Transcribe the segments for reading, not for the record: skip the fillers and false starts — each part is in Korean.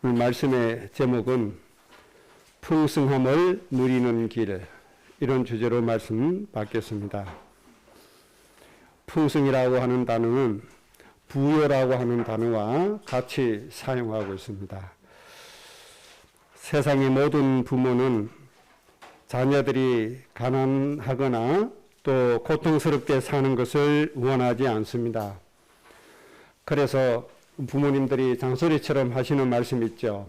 오늘 말씀의 제목은 풍성함을 누리는 길, 이런 주제로 말씀 받겠습니다. 풍성이라고 하는 단어는 부여라고 하는 단어와 같이 사용하고 있습니다. 세상의 모든 부모는 자녀들이 가난하거나 또 고통스럽게 사는 것을 원하지 않습니다. 그래서 부모님들이 장소리처럼 하시는 말씀 있죠.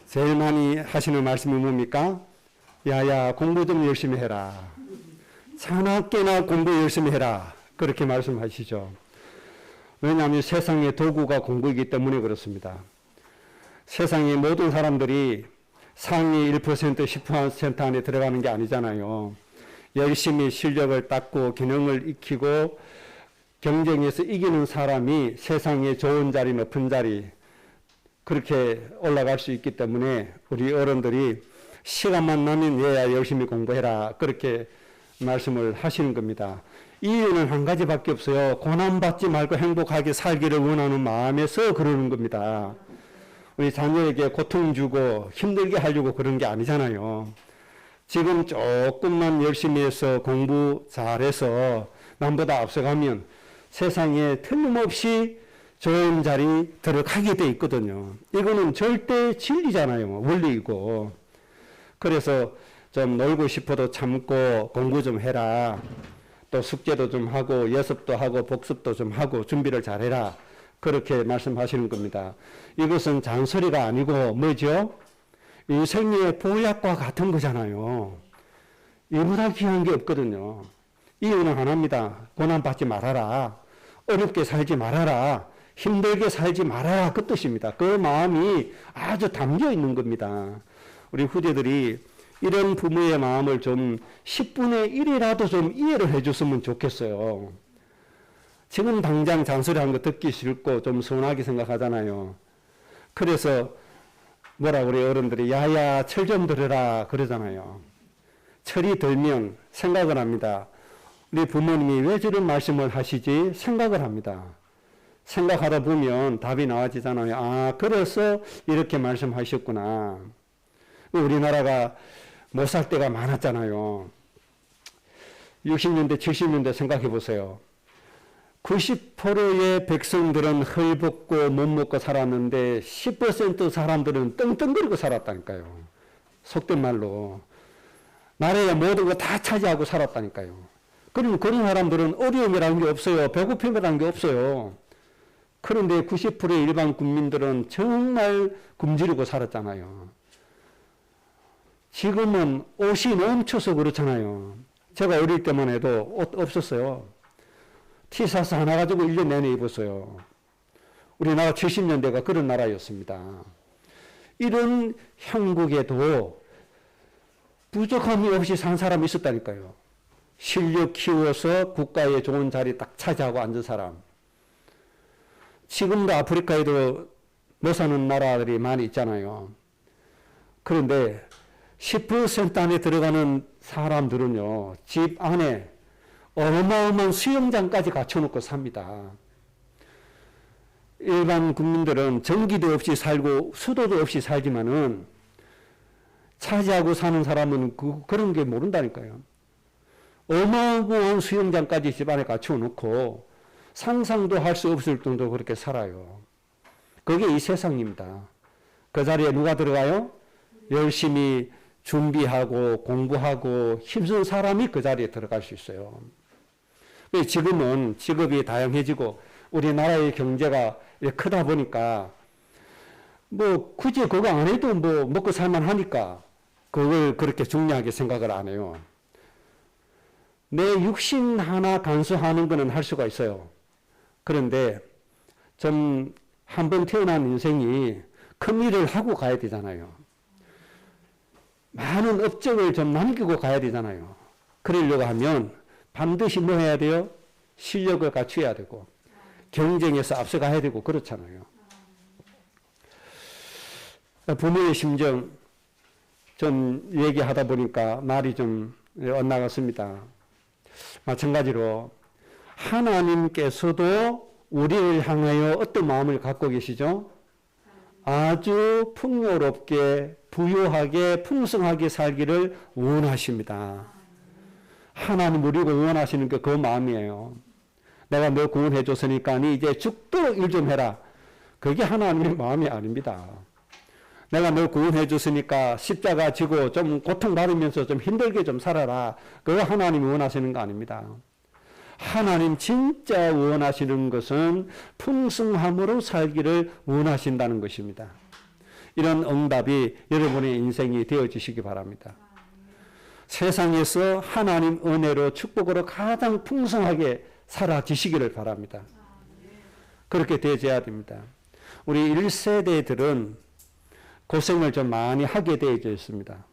제일 많이 하시는 말씀이 뭡니까? 야야, 공부 좀 열심히 해라. 자나깨나 공부 열심히 해라. 그렇게 말씀하시죠. 왜냐하면 세상의 도구가 공부이기 때문에 그렇습니다. 세상의 모든 사람들이 상위 1%, 10% 안에 들어가는 게 아니잖아요. 열심히 실력을 닦고 기능을 익히고 경쟁에서 이기는 사람이 세상에 좋은 자리, 높은 자리 그렇게 올라갈 수 있기 때문에 우리 어른들이 시간만 나면 얘야 열심히 공부해라 그렇게 말씀을 하시는 겁니다. 이유는 한 가지밖에 없어요. 고난받지 말고 행복하게 살기를 원하는 마음에서 그러는 겁니다. 우리 자녀에게 고통 주고 힘들게 하려고 그런 게 아니잖아요. 지금 조금만 열심히 해서 공부 잘해서 남보다 앞서가면 세상에 틀림없이 좋은 자리 들어가게 돼 있거든요. 이거는 절대 진리잖아요. 원리이고. 그래서 좀 놀고 싶어도 참고 공부 좀 해라. 또 숙제도 좀 하고 예습도 하고 복습도 좀 하고 준비를 잘해라. 그렇게 말씀하시는 겁니다. 이것은 잔소리가 아니고 뭐죠? 인생의 보약과 같은 거잖아요. 이보다 귀한 게 없거든요. 이유는 하나입니다. 고난받지 말아라. 어렵게 살지 말아라. 힘들게 살지 말아라. 그 뜻입니다. 그 마음이 아주 담겨 있는 겁니다. 우리 후대들이 이런 부모의 마음을 좀 10분의 1이라도 좀 이해를 해줬으면 좋겠어요. 지금 당장 잔소리하는 거 듣기 싫고 좀 서운하게 생각하잖아요. 그래서 뭐라 그래 어른들이 야야 철 좀 들으라 그러잖아요. 철이 들면 생각을 합니다. 우리 부모님이 왜 저런 말씀을 하시지 생각을 합니다. 생각하다 보면 답이 나와지잖아요. 아, 그래서 이렇게 말씀하셨구나. 우리나라가 못 살 때가 많았잖아요. 60년대 70년대 생각해 보세요. 90%의 백성들은 헐벗고 못 먹고 살았는데 10% 사람들은 떵떵거리고 살았다니까요. 속된 말로. 나라의 모든 거 다 차지하고 살았다니까요. 그럼 그런 사람들은 어려움이라는 게 없어요. 배고픔이라는 게 없어요. 그런데 90%의 일반 국민들은 정말 굶주리고 살았잖아요. 지금은 옷이 넘쳐서 그렇잖아요. 제가 어릴 때만 해도 옷 없었어요. 티셔츠 하나 가지고 1년 내내 입었어요. 우리나라 70년대가 그런 나라였습니다. 이런 형국에도 부족함이 없이 산 사람이 있었다니까요. 실력 키워서 국가에 좋은 자리 딱 차지하고 앉은 사람. 지금도 아프리카에도 못 사는 나라들이 많이 있잖아요. 그런데 10% 안에 들어가는 사람들은요, 집 안에 어마어마한 수영장까지 갖춰놓고 삽니다. 일반 국민들은 전기도 없이 살고 수도도 없이 살지만은 차지하고 사는 사람은 그런 게 모른다니까요. 어마어마한 수영장까지 집안에 갖춰놓고 상상도 할 수 없을 정도로 그렇게 살아요. 그게 이 세상입니다. 그 자리에 누가 들어가요? 열심히 준비하고 공부하고 힘쓴 사람이 그 자리에 들어갈 수 있어요. 지금은 직업이 다양해지고 우리나라의 경제가 크다 보니까 뭐 굳이 그거 안 해도 뭐 먹고 살만 하니까 그걸 그렇게 중요하게 생각을 안 해요. 내 육신 하나 간수하는 거는 할 수가 있어요. 그런데 좀 한 번 태어난 인생이 큰 일을 하고 가야 되잖아요. 많은 업적을 좀 남기고 가야 되잖아요. 그러려고 하면 반드시 뭐 해야 돼요? 실력을 갖춰야 되고 경쟁에서 앞서가야 되고 그렇잖아요. 부모의 심정 좀 얘기하다 보니까 말이 좀 엇나갔습니다. 마찬가지로 하나님께서도 우리를 향하여 어떤 마음을 갖고 계시죠? 아주 풍요롭게 부유하게 풍성하게 살기를 원하십니다. 하나님 우리가 원하시는 게 그 마음이에요. 내가 너 구원해 줬으니까 니 이제 죽도록 일 좀 해라. 그게 하나님의 마음이 아닙니다. 내가 너 구원해 줬으니까 십자가 지고 좀 고통받으면서 좀 힘들게 좀 살아라. 그거 하나님이 원하시는 거 아닙니다. 하나님 진짜 원하시는 것은 풍성함으로 살기를 원하신다는 것입니다. 이런 응답이 여러분의 인생이 되어지시기 바랍니다. 세상에서 하나님 은혜로 축복으로 가장 풍성하게 살아지시기를 바랍니다. 그렇게 되어야 됩니다. 우리 1세대들은 고생을 좀 많이 하게 되어져 있습니다.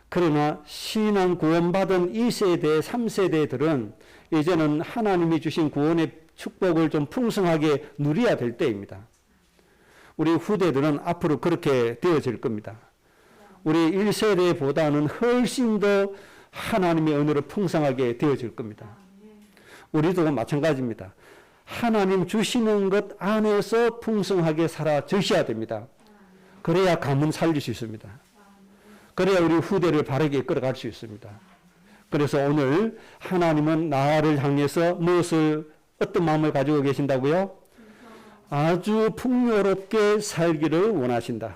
그러나 신앙 구원받은 2세대, 3세대들은 이제는 하나님이 주신 구원의 축복을 좀 풍성하게 누려야 될 때입니다. 우리 후대들은 앞으로 그렇게 되어질 겁니다. 우리 1세대보다는 훨씬 더 하나님의 은혜로 풍성하게 되어질 겁니다. 우리도 마찬가지입니다. 하나님 주시는 것 안에서 풍성하게 살아주셔야 됩니다. 그래야 가문 살릴 수 있습니다. 그래야 우리 후대를 바르게 이끌어갈 수 있습니다. 그래서 오늘 하나님은 나를 향해서 어떤 마음을 가지고 계신다고요? 아주 풍요롭게 살기를 원하신다.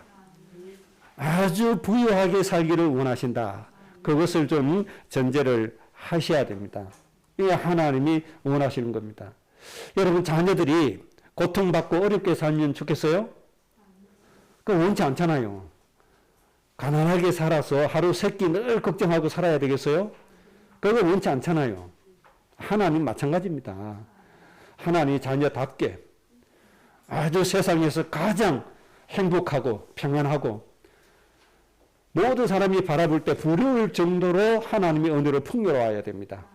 아주 부유하게 살기를 원하신다. 그것을 좀 전제를 하셔야 됩니다. 이게 하나님이 원하시는 겁니다. 여러분 자녀들이 고통받고 어렵게 살면 좋겠어요? 그거 원치 않잖아요. 가난하게 살아서 하루 세끼 늘 걱정하고 살아야 되겠어요? 그거 원치 않잖아요. 하나님 마찬가지입니다. 하나님 자녀답게 아주 세상에서 가장 행복하고 평안하고 모든 사람이 바라볼 때 부러울 정도로 하나님의 은혜로 풍요로워야 됩니다.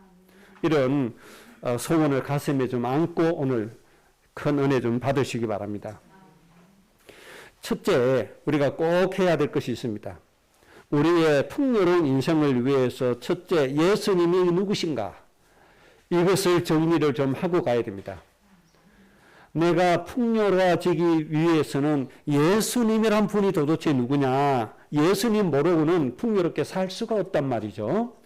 이런 소원을 가슴에 좀 안고 오늘 큰 은혜 좀 받으시기 바랍니다. 첫째, 우리가 꼭 해야 될 것이 있습니다. 우리의 풍요로운 인생을 위해서 첫째, 예수님이 누구신가? 이것을 정리를 좀 하고 가야 됩니다. 내가 풍요로워지기 위해서는 예수님이란 분이 도대체 누구냐? 예수님 모르고는 풍요롭게 살 수가 없단 말이죠.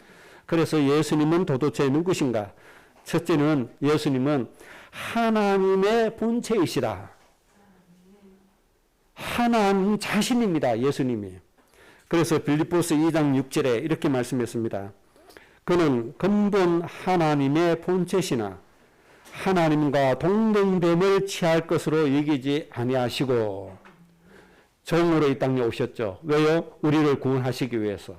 그래서 예수님은 도대체 누구신가? 첫째는 예수님은 하나님의 본체이시다. 하나님 자신입니다. 예수님이. 그래서 빌립보서 2장 6절에 이렇게 말씀했습니다. 그는 근본 하나님의 본체시나 하나님과 동등됨을 취할 것으로 여기지 아니하시고 종으로 이 땅에 오셨죠. 왜요? 우리를 구원하시기 위해서.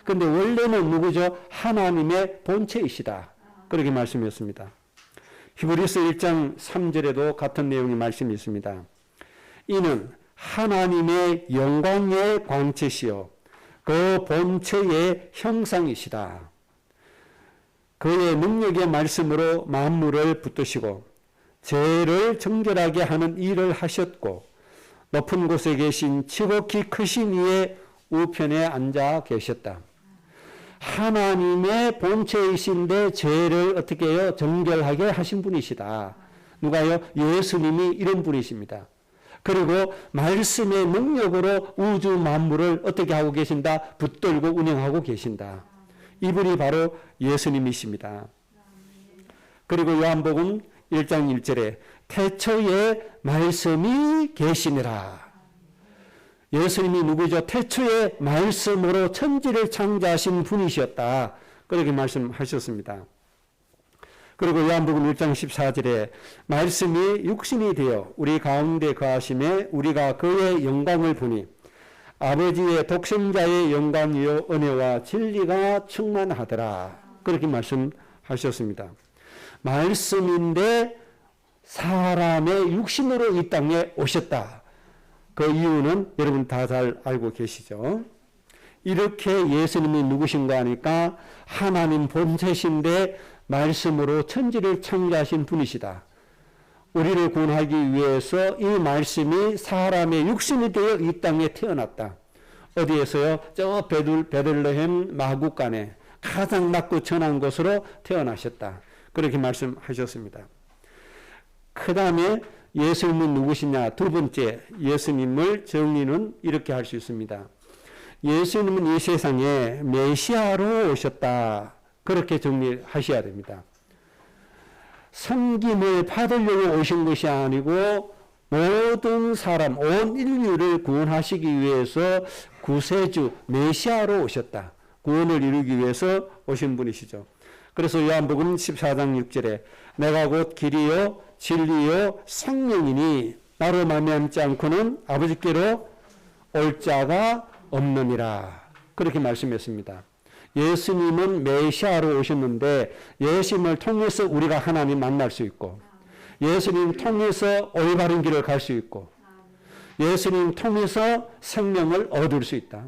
근데 원래는 누구죠? 하나님의 본체이시다. 그렇게 말씀했습니다. 히브리서 1장 3절에도 같은 내용의 말씀이 있습니다. 이는 하나님의 영광의 광채시요 그 본체의 형상이시다. 그의 능력의 말씀으로 만물을 붙드시고 죄를 정결하게 하는 일을 하셨고 높은 곳에 계신 지극히 크신 이의 우편에 앉아 계셨다. 하나님의 본체이신데 죄를 어떻게 해요? 정결하게 하신 분이시다. 누가요? 예수님이 이런 분이십니다. 그리고 말씀의 능력으로 우주 만물을 어떻게 하고 계신다? 붙들고 운영하고 계신다. 이분이 바로 예수님이십니다. 그리고 요한복음 1장 1절에 태초에 말씀이 계시니라. 예수님이 누구죠? 태초에 말씀으로 천지를 창조하신 분이셨다. 그렇게 말씀하셨습니다. 그리고 요한복음 1장 14절에 말씀이 육신이 되어 우리 가운데 거하심에 우리가 그의 영광을 보니 아버지의 독생자의 영광이요 은혜와 진리가 충만하더라. 그렇게 말씀하셨습니다. 말씀인데 사람의 육신으로 이 땅에 오셨다. 그 이유는 여러분 다 잘 알고 계시죠. 이렇게 예수님이 누구신가 하니까 하나님 본체신데 말씀으로 천지를 창조하신 분이시다. 우리를 구원하기 위해서 이 말씀이 사람의 육신이 되어 이 땅에 태어났다. 어디에서요? 저 베들레헴 마구간에 가장 낮고 천한 곳으로 태어나셨다. 그렇게 말씀하셨습니다. 그 다음에 예수님은 누구시냐? 두 번째, 예수님을 정리는 이렇게 할 수 있습니다. 예수님은 이 세상에 메시아로 오셨다. 그렇게 정리하셔야 됩니다. 섬김을 받으려고 오신 것이 아니고 모든 사람, 온 인류를 구원하시기 위해서 구세주, 메시아로 오셨다. 구원을 이루기 위해서 오신 분이시죠. 그래서 요한복음 14장 6절에 내가 곧 길이요 진리요 생명이니 나로 말미암지 않고는 아버지께로 올 자가 없느니라. 그렇게 말씀했습니다. 예수님은 메시아로 오셨는데 예수님을 통해서 우리가 하나님 만날 수 있고 예수님 통해서 올바른 길을 갈 수 있고 예수님 통해서 생명을 얻을 수 있다.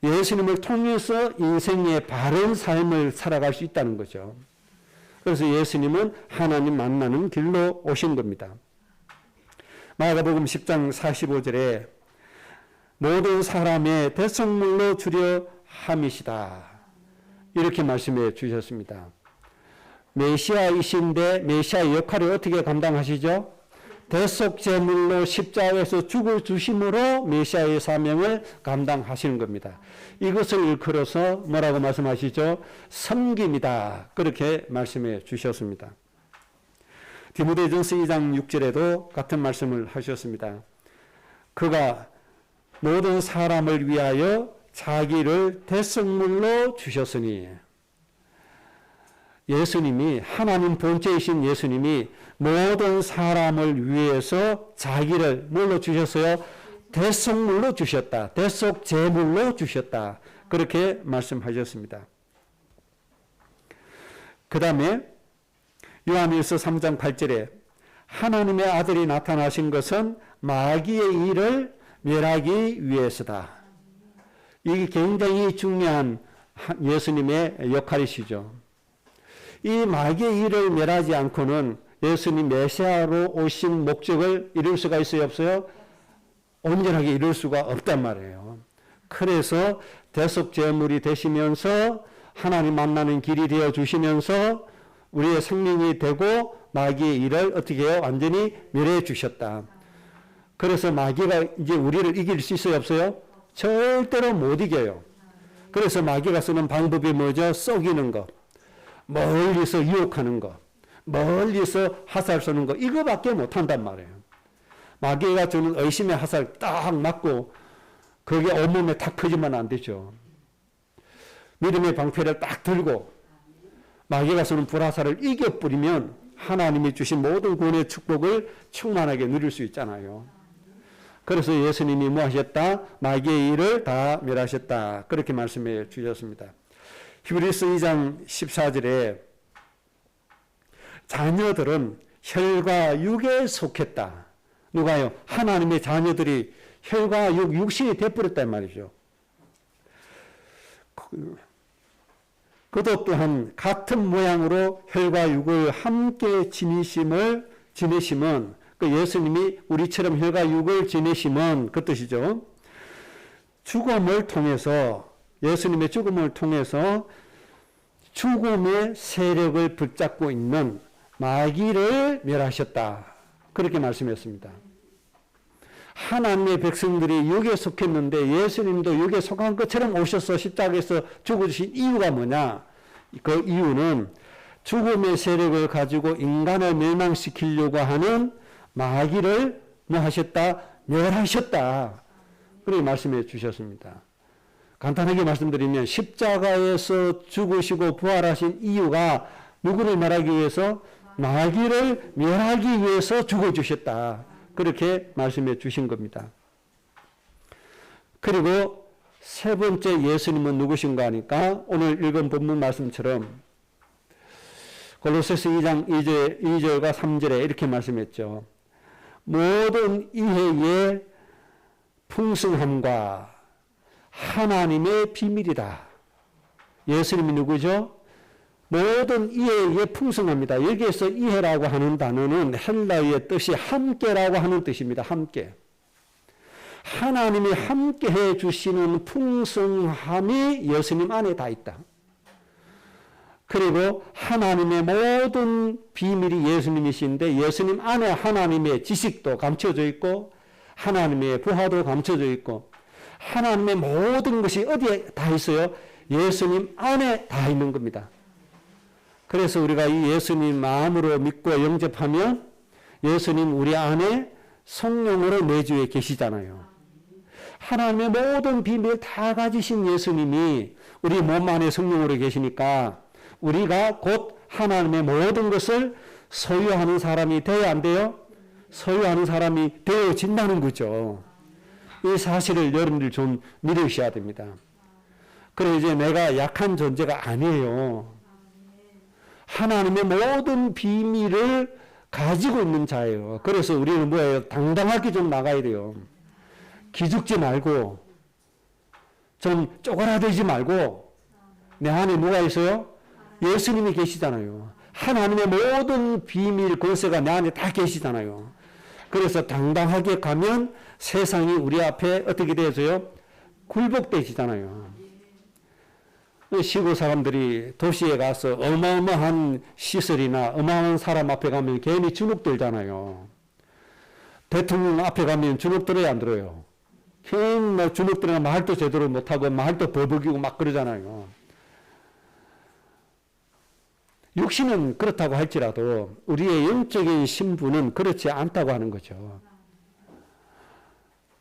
예수님을 통해서 인생의 바른 삶을 살아갈 수 있다는 거죠. 그래서 예수님은 하나님 만나는 길로 오신 겁니다. 마가복음 10장 45절에 모든 사람의 대성물로 주려 함이시다. 이렇게 말씀해 주셨습니다. 메시아이신데 메시아의 역할을 어떻게 감당하시죠? 대속제물로 십자가에서 죽을 주심으로 메시아의 사명을 감당하시는 겁니다. 이것을 일컬어서 뭐라고 말씀하시죠? 섬김이다. 그렇게 말씀해 주셨습니다. 디모데전서 2장 6절에도 같은 말씀을 하셨습니다. 그가 모든 사람을 위하여 자기를 대성물로 주셨으니 예수님이 하나님 본체이신 예수님이 모든 사람을 위해서 자기를 뭘로 주셨어요? 대속물로 주셨다. 대속제물로 주셨다. 그렇게 말씀하셨습니다. 그 다음에 요한일서 3장 8절에 하나님의 아들이 나타나신 것은 마귀의 일을 멸하기 위해서다. 이게 굉장히 중요한 예수님의 역할이시죠. 이 마귀의 일을 멸하지 않고는 예수님 메시아로 오신 목적을 이룰 수가 있어요? 없어요? 온전하게 이룰 수가 없단 말이에요. 그래서 대속제물이 되시면서 하나님 만나는 길이 되어 주시면서 우리의 생명이 되고 마귀의 일을 어떻게 해요? 완전히 멸해 주셨다. 그래서 마귀가 이제 우리를 이길 수 있어요? 없어요? 절대로 못 이겨요. 그래서 마귀가 쓰는 방법이 뭐죠? 쏘기는 거. 멀리서 유혹하는 거, 멀리서 화살 쏘는 거, 이거밖에 못한단 말이에요. 마귀가 주는 의심의 화살 딱 맞고 그게 온몸에 탁 퍼지면 안 되죠. 믿음의 방패를 딱 들고 마귀가 쏘는 불화살을 이겨버리면 하나님이 주신 모든 구원의 축복을 충만하게 누릴 수 있잖아요. 그래서 예수님이 뭐 하셨다? 마귀의 일을 다 멸하셨다. 그렇게 말씀해 주셨습니다. 히브리서 2장 14절에 자녀들은 혈과 육에 속했다. 누가요? 하나님의 자녀들이 혈과 육, 육신이 되어버렸단 말이죠. 그도 또한 같은 모양으로 혈과 육을 함께 지내심은 그 예수님이 우리처럼 혈과 육을 지내심은 그 뜻이죠. 죽음을 통해서 예수님의 죽음을 통해서 죽음의 세력을 붙잡고 있는 마귀를 멸하셨다. 그렇게 말씀했습니다. 하나님의 백성들이 육에 속했는데 예수님도 육에 속한 것처럼 오셔서 십자가에서 죽으신 이유가 뭐냐? 그 이유는 죽음의 세력을 가지고 인간을 멸망시키려고 하는 마귀를 뭐 하셨다? 멸하셨다. 그렇게 말씀해 주셨습니다. 간단하게 말씀드리면 십자가에서 죽으시고 부활하신 이유가 누구를 멸하기 위해서? 마귀를 멸하기 위해서 죽어주셨다. 그렇게 말씀해 주신 겁니다. 그리고 세 번째 예수님은 누구신가 하니까 오늘 읽은 본문 말씀처럼 골로새서 2장 2절과 3절에 이렇게 말씀했죠. 모든 이해의 풍성함과 하나님의 비밀이다. 예수님이 누구죠? 모든 이해에 풍성합니다. 여기에서 이해라고 하는 단어는 헬라어의 뜻이 함께라고 하는 뜻입니다. 함께. 하나님이 함께해 주시는 풍성함이 예수님 안에 다 있다. 그리고 하나님의 모든 비밀이 예수님이신데 예수님 안에 하나님의 지식도 감춰져 있고 하나님의 부하도 감춰져 있고 하나님의 모든 것이 어디에 다 있어요? 예수님 안에 다 있는 겁니다. 그래서 우리가 이 예수님 마음으로 믿고 영접하면 예수님 우리 안에 성령으로 내주에 계시잖아요. 하나님의 모든 비밀 다 가지신 예수님이 우리 몸 안에 성령으로 계시니까 우리가 곧 하나님의 모든 것을 소유하는 사람이 돼야 안 돼요? 소유하는 사람이 되어진다는 거죠. 이 사실을 여러분들 좀 믿으셔야 됩니다. 그래 이제 내가 약한 존재가 아니에요. 하나님의 모든 비밀을 가지고 있는 자예요. 그래서 우리는 뭐예요? 당당하게 좀 나가야 돼요. 기죽지 말고 좀 쪼그라들지 말고 내 안에 누가 있어요? 예수님이 계시잖아요. 하나님의 모든 비밀 권세가 내 안에 다 계시잖아요. 그래서 당당하게 가면 세상이 우리 앞에 어떻게 되어져요? 굴복되시잖아요. 시골 사람들이 도시에 가서 어마어마한 시설이나 어마어마한 사람 앞에 가면 괜히 주눅 들잖아요. 대통령 앞에 가면 주눅 들어야 안 들어요? 괜히 주눅 들어야 말도 제대로 못하고 말도 버벅이고 막 그러잖아요. 육신은 그렇다고 할지라도 우리의 영적인 신분은 그렇지 않다고 하는 거죠.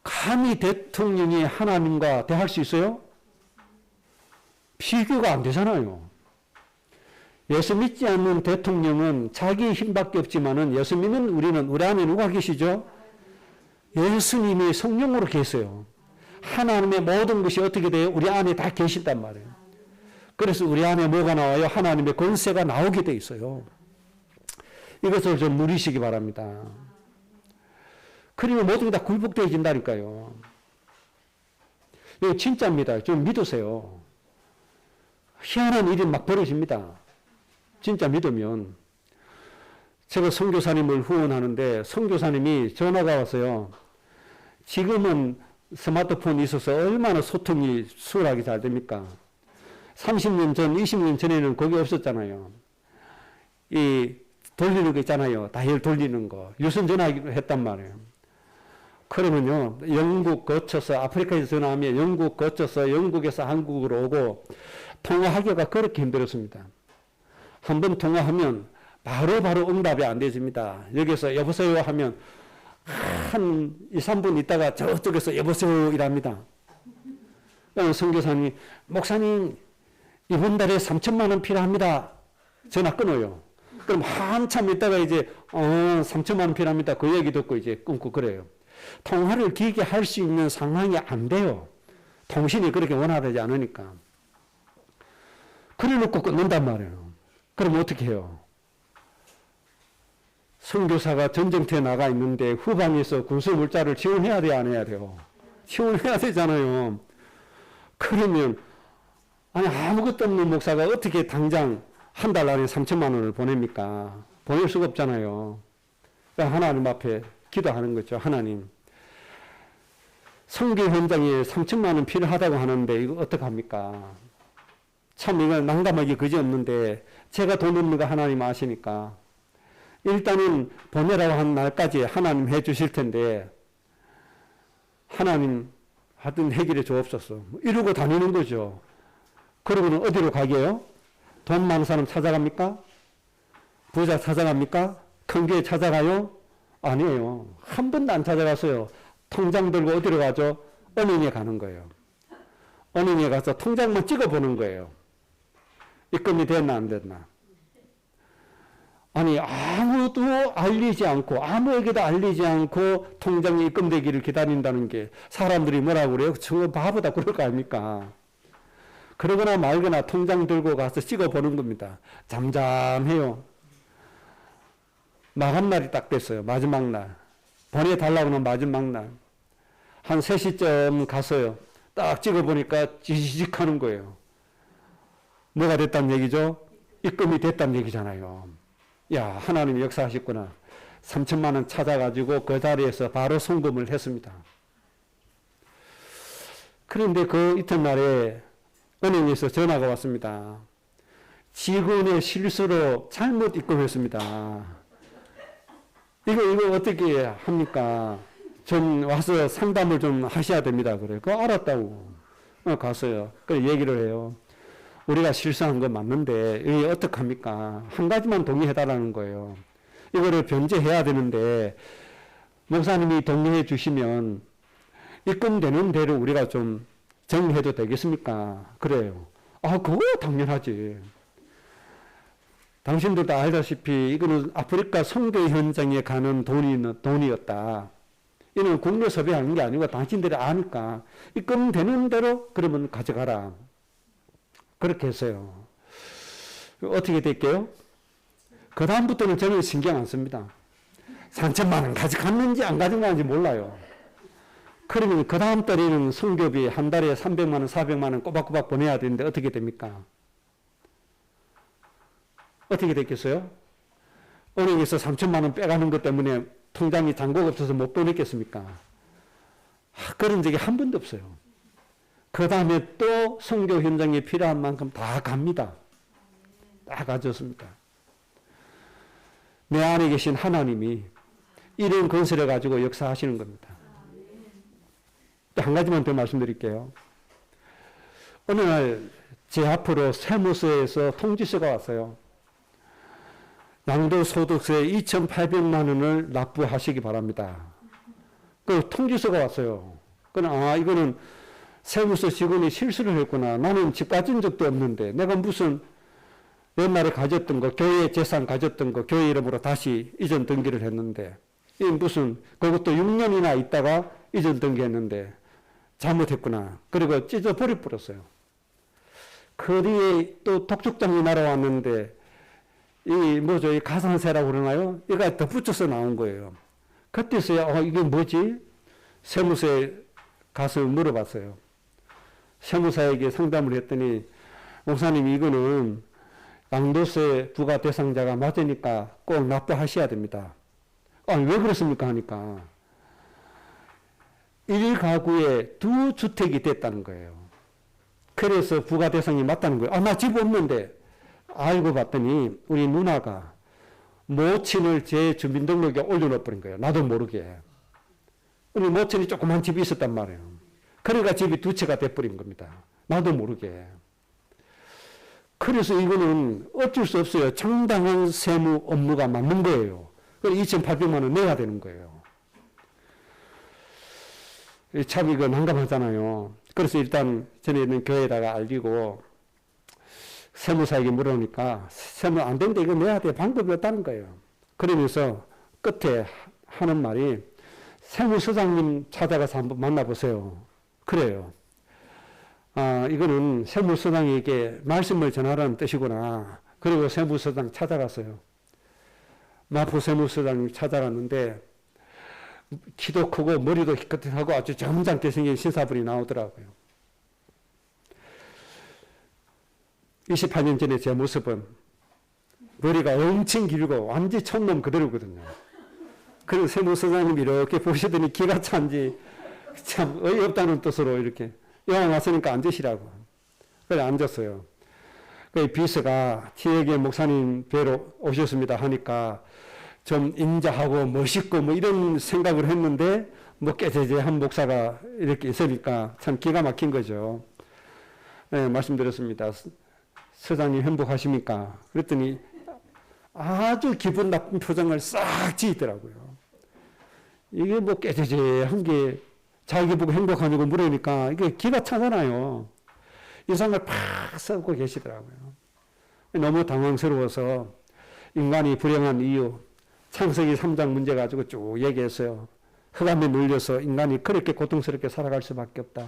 감히 대통령이 하나님과 대할 수 있어요? 비교가 안 되잖아요. 예수 믿지 않는 대통령은 자기 힘밖에 없지만은 예수 믿는 우리는 우리 안에 누가 계시죠? 예수님이 성령으로 계세요. 하나님의 모든 것이 어떻게 돼요? 우리 안에 다 계신단 말이에요. 그래서 우리 안에 뭐가 나와요? 하나님의 권세가 나오게 돼 있어요. 이것을 좀 누리시기 바랍니다. 그리고 모든 게 다 굴복되어진다니까요. 이거 진짜입니다. 좀 믿으세요. 희한한 일이 막 벌어집니다. 진짜 믿으면. 제가 선교사님을 후원하는데 선교사님이 전화가 왔어요. 지금은 스마트폰이 있어서 얼마나 소통이 수월하게 잘 됩니까? 30년 전, 20년 전에는 그게 없었잖아요. 이 돌리는 거 있잖아요. 다이얼 돌리는 거. 유선 전화기로 했단 말이에요. 그러면요, 영국 거쳐서 아프리카에서 전화하면 영국 거쳐서 영국에서 한국으로 오고 통화하기가 그렇게 힘들었습니다. 한번 통화하면 바로 응답이 안 되십니다. 여기서 여보세요 하면 한 2, 3분 있다가 저쪽에서 여보세요 이랍니다. 선교사님이 목사님 이번 달에 3천만 원 필요합니다. 전화 끊어요. 그럼 한참 있다가 이제 3천만 원 필요합니다. 그 얘기 듣고 이제 끊고 그래요. 통화를 길게 할 수 있는 상황이 안 돼요. 통신이 그렇게 원활하지 않으니까. 그래 놓고 끊는단 말이에요. 그럼 어떻게 해요? 선교사가 전쟁터에 나가 있는데 후방에서 군수물자를 지원해야 돼요? 안 해야 돼요? 지원해야 되잖아요. 그러면 아니 아무것도 없는 목사가 어떻게 당장 한 달 안에 3천만 원을 보냅니까? 보낼 수가 없잖아요. 그러니까 하나님 앞에 기도하는 거죠. 하나님, 선교 현장에 3천만 원 필요하다고 하는데 이거 어떡합니까? 참 이거 난감하기 그지없는데 제가 돈 없는 거 하나님 아시니까 일단은 보내라고 한 날까지 하나님 해 주실 텐데 하나님 하여튼 해결해 주옵소서. 이러고 다니는 거죠. 그러면 어디로 가게요? 돈 많은 사람 찾아갑니까? 부자 찾아갑니까? 큰 교회 찾아가요? 아니에요. 한 번도 안 찾아갔어요. 통장 들고 어디로 가죠? 은행에 가는 거예요. 은행에 가서 통장만 찍어보는 거예요. 입금이 됐나 안 됐나. 아니 아무도 알리지 않고 아무에게도 알리지 않고 통장에 입금되기를 기다린다는 게 사람들이 뭐라고 그래요? 저 바보다 그럴 거 아닙니까? 그러거나 말거나 통장 들고 가서 찍어보는 겁니다. 잠잠해요. 마감날이 딱 됐어요. 마지막 날. 보내달라고 하는 마지막 날. 한 3시쯤 갔어요. 딱 찍어보니까 지지직 하는 거예요. 뭐가 됐다는 얘기죠? 입금이 됐다는 얘기잖아요. 야, 하나님이 역사하셨구나. 3천만 원 찾아가지고 그 자리에서 바로 송금을 했습니다. 그런데 그 이튿날에 은행에서 전화가 왔습니다. 직원의 실수로 잘못 입금했습니다. 이거 어떻게 합니까? 좀 와서 상담을 좀 하셔야 됩니다. 그래. 그거 알았다고. 갔어요. 그래 얘기를 해요. 우리가 실수한 거 맞는데 이게 어떡합니까? 한 가지만 동의해달라는 거예요. 이거를 변제해야 되는데 목사님이 동의해 주시면 입금되는 대로 우리가 좀 정리해도 되겠습니까? 그래요. 그거 당연하지. 당신들도 알다시피 이거는 아프리카 선교 현장에 가는 돈이었다. 이는 국내 섭외하는 게 아니고 당신들이 아니까 입금되는 대로 그러면 가져가라. 그렇게 했어요. 어떻게 될게요? 그 다음부터는 저는 신경 안 씁니다. 3천만 원 가져갔는지 안 가져갔는지 몰라요. 그러면 그 다음 달에는 선교비 한 달에 300만 원, 400만 원 꼬박꼬박 보내야 되는데 어떻게 됩니까? 어떻게 됐겠어요? 은행에서 3천만 원 빼가는 것 때문에 통장이 잔고가 없어서 못 보냈겠습니까? 그런 적이 한 번도 없어요. 그 다음에 또 선교 현장에 필요한 만큼 다 갑니다. 다 가졌습니다. 내 안에 계신 하나님이 이런 건설을 가지고 역사하시는 겁니다. 한 가지만 더 말씀드릴게요. 어느 날 제 앞으로 세무서에서 통지서가 왔어요. 양도소득세 2,800만 원을 납부하시기 바랍니다. 그 통지서가 왔어요. 이거는 세무서 직원이 실수를 했구나. 나는 집 가진 적도 없는데 내가 무슨 옛날에 가졌던 거, 교회 재산 가졌던 거 교회 이름으로 다시 이전 등기를 했는데 이 무슨 그것도 6년이나 있다가 이전 등기했는데 잘못했구나. 그리고 찢어 버려버렸어요. 그 뒤에 또 독촉장이 날아왔는데 이 가산세라고 그러나요? 이거 덧붙여서 나온 거예요. 그때서야 이게 뭐지? 세무서에 가서 물어봤어요. 세무사에게 상담을 했더니 목사님 이거는 양도세 부과 대상자가 맞으니까 꼭 납부하셔야 됩니다. 왜 그렇습니까? 하니까 1가구에 2주택이 됐다는 거예요. 그래서 부과 대상이 맞다는 거예요. 나 집 없는데. 알고 봤더니 우리 누나가 모친을 제 주민등록에 올려놓아버린 거예요. 나도 모르게. 우리 모친이 조그만 집이 있었단 말이에요. 그러니까 집이 2채가 돼버린 겁니다. 나도 모르게. 그래서 이거는 어쩔 수 없어요. 정당한 세무 업무가 맞는 거예요. 그래서 2,800만 원 내야 되는 거예요. 참 이거 난감하잖아요. 그래서 일단 전에 있는 교회에다가 알리고 세무사에게 물어보니까 세무 안 되는데 이거 내야 돼. 방법이 없다는 거예요. 그러면서 끝에 하는 말이 세무서장님 찾아가서 한번 만나보세요. 그래요. 이거는 세무서장에게 말씀을 전하라는 뜻이구나. 그리고 세무서장 찾아갔어요. 마포 세무서장님 찾아갔는데 키도 크고 머리도 희끗하고 아주 점잖게 생긴 신사분이 나오더라고요. 28년 전에 제 모습은 머리가 엄청 길고 완전 촌놈 그대로거든요. 그래서 세무서장님이 이렇게 보시더니 기가 찬지 참 어이없다는 뜻으로 이렇게 영화 왔으니까 앉으시라고. 그래 앉았어요. 그 비서가 티에게 목사님 뵈러 오셨습니다 하니까 좀 인자하고 멋있고 뭐 이런 생각을 했는데 뭐 깨재재한 목사가 이렇게 있으니까 참 기가 막힌 거죠. 네, 말씀드렸습니다. 서장님 행복하십니까? 그랬더니 아주 기분 나쁜 표정을 싹 지더라고요. 이게 뭐 깨재재한 게 자기 보고 행복하냐고 물으니까 이게 기가 차잖아요. 인상을 팍 쓰고 계시더라고요. 너무 당황스러워서 인간이 불행한 이유, 창세기 3장 문제 가지고 쭉 얘기했어요. 흑암에 눌려서 인간이 그렇게 고통스럽게 살아갈 수밖에 없다.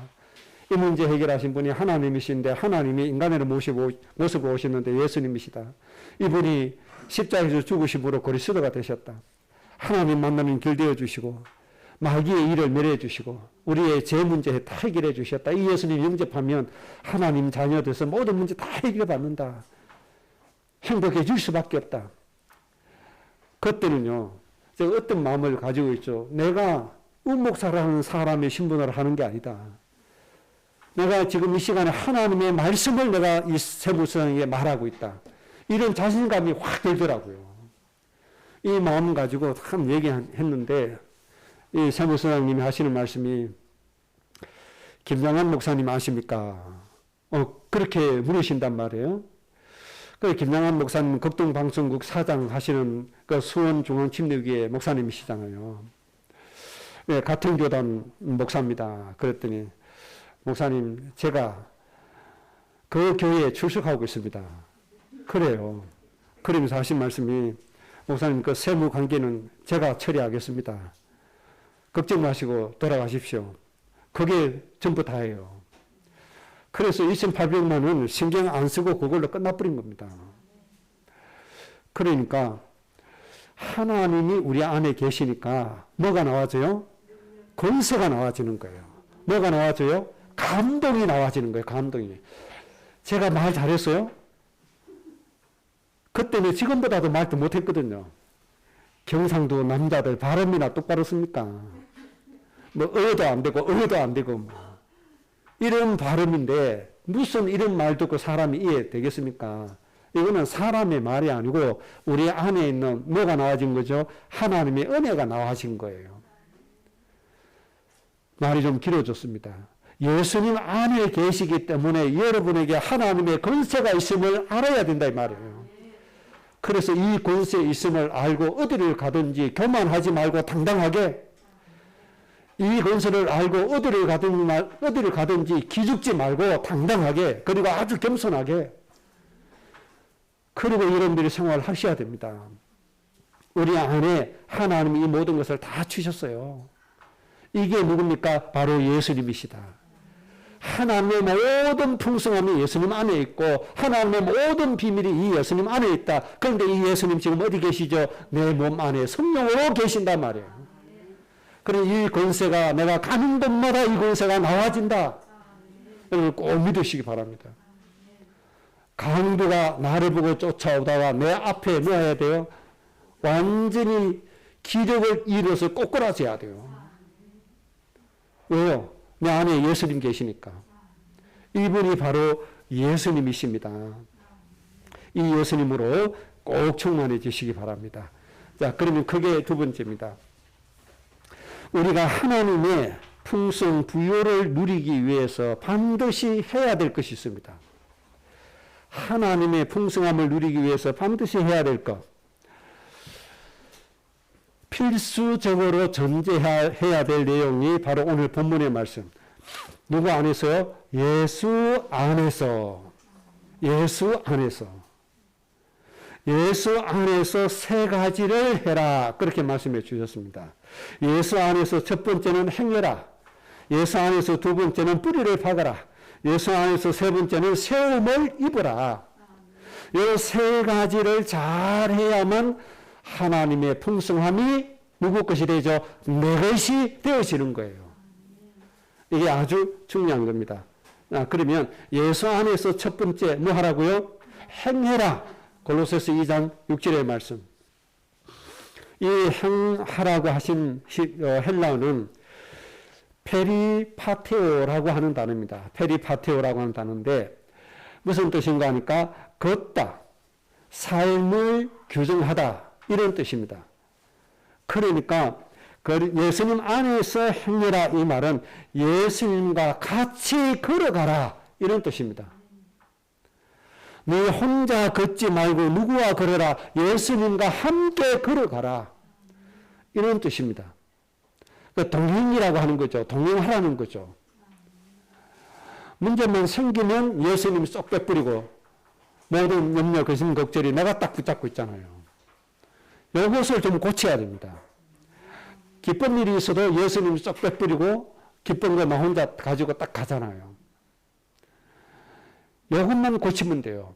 이 문제 해결하신 분이 하나님이신데 하나님이 인간의 모습으로 오셨는데 예수님이시다. 이분이 십자가에서 죽으심으로 그리스도가 되셨다. 하나님 만나는 길 되어주시고 마귀의 일을 멸해주시고 우리의 제 문제 다 해결해 주셨다. 이 예수님 영접하면 하나님 자녀 돼서 모든 문제 다 해결받는다. 행복해질 수밖에 없다. 그때는요, 제가 어떤 마음을 가지고 있죠. 내가 운목사라는 사람의 신분으로 하는 게 아니다. 내가 지금 이 시간에 하나님의 말씀을 내가 이 세무서장에게 말하고 있다. 이런 자신감이 확 들더라고요. 이 마음 가지고 참 얘기했는데 이 세무서장님이 하시는 말씀이 김장한 목사님 아십니까? 그렇게 물으신단 말이에요. 그 김장한 목사님은 극동방송국 사장 하시는 그 수원중앙침례교회 목사님이시잖아요. 네, 같은 교단 목사입니다. 그랬더니 목사님 제가 그 교회에 출석하고 있습니다. 그래요. 그러면서 하신 말씀이 목사님 그 세무 관계는 제가 처리하겠습니다. 걱정 마시고 돌아가십시오. 그게 전부 다예요. 그래서 2,800만 원 신경 안 쓰고 그걸로 끝나버린 겁니다. 그러니까 하나님이 우리 안에 계시니까 뭐가 나와져요? 권세가 나와지는 거예요. 뭐가 나와져요? 감동이 나와지는 거예요. 감동이. 제가 말 잘했어요? 그때는 지금보다도 말도 못했거든요. 경상도 남자들 발음이나 똑바로 씁니까? 뭐 어도 안 되고 어도 안 되고 뭐. 이런 발음인데 무슨 이런 말 듣고 사람이 이해되겠습니까? 이거는 사람의 말이 아니고 우리 안에 있는 뭐가 나와진 거죠? 하나님의 은혜가 나와진 거예요. 말이 좀 길어졌습니다. 예수님 안에 계시기 때문에 여러분에게 하나님의 권세가 있음을 알아야 된다 이 말이에요. 그래서 이 권세 있음을 알고 어디를 가든지 교만하지 말고 당당하게 이 권세를 알고 어디를 가든지 기죽지 말고 당당하게 그리고 아주 겸손하게 그리고 여러분들이 생활하셔야 됩니다. 우리 안에 하나님이 이 모든 것을 다 주셨어요. 이게 누굽니까? 바로 예수님이시다. 하나님의 모든 풍성함이 예수님 안에 있고 하나님의 모든 비밀이 이 예수님 안에 있다. 그런데 이 예수님 지금 어디 계시죠? 내 몸 안에 성령으로 계신단 말이에요. 그럼 이 권세가 내가 가는 곳마다 이 권세가 나와진다. 여러분 꼭 믿으시기 바랍니다. 강도가 나를 보고 쫓아오다가 내 앞에 뭐 해야 돼요? 완전히 기력을 잃어서 꼬꾸라져야 돼요. 왜요? 내 안에 예수님 계시니까. 이분이 바로 예수님이십니다. 이 예수님으로 꼭 충만해지시기 바랍니다. 자, 그러면 그게 두 번째입니다. 우리가 하나님의 풍성 부요를 누리기 위해서 반드시 해야 될 것이 있습니다. 하나님의 풍성함을 누리기 위해서 반드시 해야 될 것. 필수적으로 전제해야 될 내용이 바로 오늘 본문의 말씀. 누구 안에서요? 예수 안에서. 예수 안에서. 예수 안에서 세 가지를 해라. 그렇게 말씀해 주셨습니다. 예수 안에서 첫 번째는 행해라. 예수 안에서 두 번째는 뿌리를 박아라. 예수 안에서 세 번째는 세움을 입어라. 이 세 가지를 잘 해야만 하나님의 풍성함이 누구 것이 되죠? 내 것이 되어지는 거예요. 이게 아주 중요한 겁니다. 그러면 예수 안에서 첫 번째 뭐 하라고요? 행해라. 골로새서 2장 6절의 말씀. 이 행하라고 하신 헬라어는 페리파테오라고 하는 단어입니다. 페리파테오라고 하는 단어인데 무슨 뜻인가 하니까 걷다, 삶을 규정하다 이런 뜻입니다. 그러니까 예수님 안에서 행해라 이 말은 예수님과 같이 걸어가라 이런 뜻입니다. 네 혼자 걷지 말고 누구와 걸어라. 예수님과 함께 걸어가라. 이런 뜻입니다. 동행이라고 하는 거죠. 동행하라는 거죠. 문제만 생기면 예수님이 쏙 빼버리고 모든 염려, 근심, 걱정이 내가 딱 붙잡고 있잖아요. 이것을 좀 고쳐야 됩니다. 기쁜 일이 있어도 예수님이 쏙 빼버리고 기쁜 거 나 혼자 가지고 딱 가잖아요. 이것만 고치면 돼요.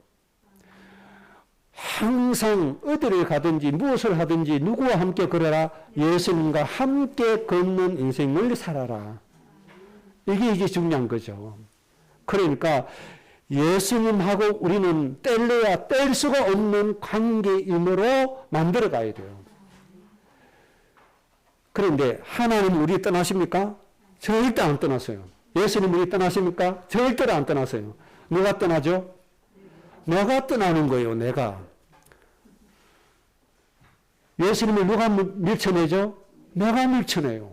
항상 어디를 가든지 무엇을 하든지 누구와 함께 걸어라. 예수님과 함께 걷는 인생을 살아라. 이게 중요한 거죠. 그러니까 예수님하고 우리는 뗄래야 뗄 수가 없는 관계임으로 만들어 가야 돼요. 그런데 하나님 우리 떠나십니까? 절대 안 떠났어요. 예수님 우리 떠나십니까? 절대로 안 떠났어요. 누가 떠나죠? 내가 떠나는 거예요. 내가. 예수님을 누가 밀쳐내죠? 내가 밀쳐내요.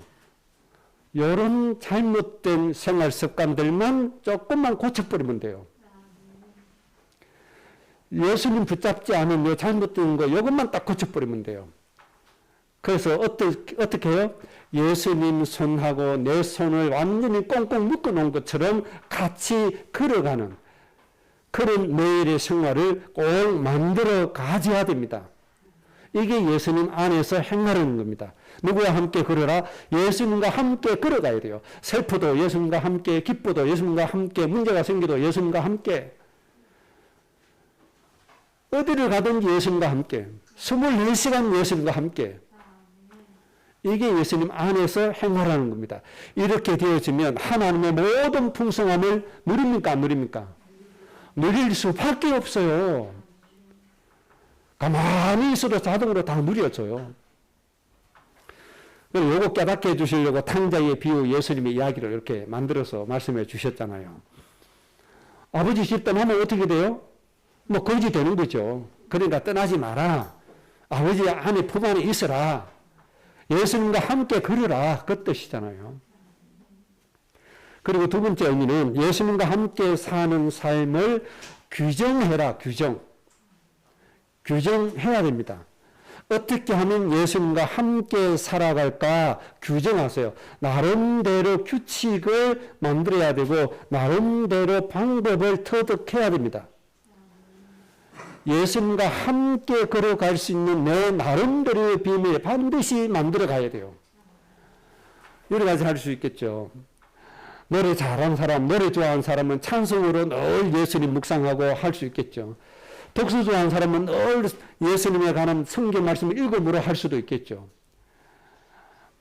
이런 잘못된 생활 습관들만 조금만 고쳐버리면 돼요. 예수님 붙잡지 않은 요 잘못된 거 이것만 딱 고쳐버리면 돼요. 그래서 어떻게 해요? 예수님 손하고 내 손을 완전히 꽁꽁 묶어놓은 것처럼 같이 걸어가는 그런 매일의 생활을 꼭 만들어 가져야 됩니다. 이게 예수님 안에서 행하는 겁니다. 누구와 함께 걸어라? 예수님과 함께 걸어가야 돼요. 슬퍼도 예수님과 함께, 기뻐도 예수님과 함께, 문제가 생겨도 예수님과 함께. 어디를 가든지 예수님과 함께. 24시간 예수님과 함께. 이게 예수님 안에서 행하라는 겁니다. 이렇게 되어지면 하나님의 모든 풍성함을 누립니까? 안 누립니까? 누릴 수밖에 없어요. 가만히 있어도 자동으로 다 누려져요. 요거 깨닫게 해주시려고 탕자의 비유 예수님의 이야기를 이렇게 만들어서 말씀해 주셨잖아요. 아버지 집 떠나면 어떻게 돼요? 뭐 거지 되는 거죠. 그러니까 떠나지 마라. 아버지 안에 품 안에 있어라. 예수님과 함께 걸으라. 그 뜻이잖아요. 그리고 두 번째 의미는 예수님과 함께 사는 삶을 규정해라. 규정해야 됩니다. 어떻게 하면 예수님과 함께 살아갈까 규정하세요. 나름대로 규칙을 만들어야 되고 나름대로 방법을 터득해야 됩니다. 예수님과 함께 걸어갈 수 있는 내 나름대로의 비밀 반드시 만들어 가야 돼요. 여러 가지 할 수 있겠죠. 노래 잘하는 사람, 노래 좋아하는 사람은 찬송으로 늘 예수님 묵상하고 할 수 있겠죠. 독서 좋아하는 사람은 늘 예수님에 관한 성경 말씀을 읽음으로 할 수도 있겠죠.